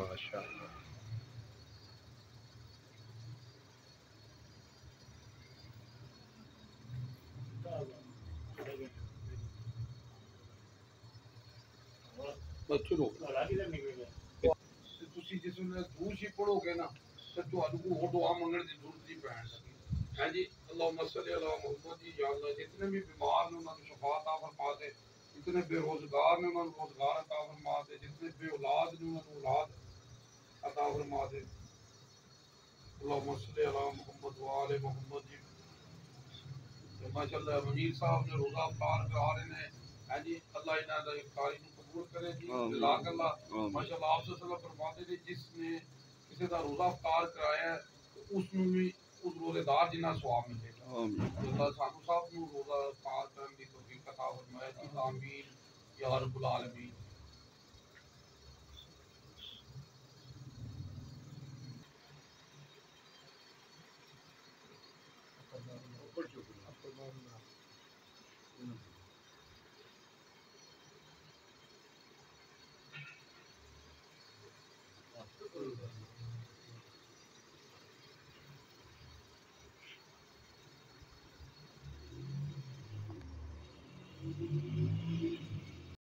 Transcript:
ماشاءاللہ. چلو تسی جس نے دوسری پڑھو گے نا تو تہاڈو کو ہو دعا منگن دی ضرورت نہیں پین لگی. ہاں جی اللہم صلی علی محمد جی. یا اللہ جتنے بھی بیمار نے انہاں کو شفا عطا فرما دے, جتنے بے روزگار نے انہاں کو روزگار عطا فرما دے, جتنے بے اولاد نے انہاں کو اولاد عطا فرما دے. اللہم صلی علی محمد و آل محمد جی. ماشاء اللہ منیر صاحب نے روزہ افطار کرا رہے ہیں. ہاں جی اللہ انہاں دا افطاری کو قبول کرے جی. جزاک اللہ. ماشاء اللہ آپ صلی اللہ علیہ وسلم فرماتے تھے جس نے کسی کا روزہ افطار کرایا ہے تو اس نے بھی اس روزے دار جنہ ثواب ملے گا. اللہ سانو صاحب نو روزہ افطار کرنے کی توفیق عطا فرمائے جی. آمین یا رب العالمین.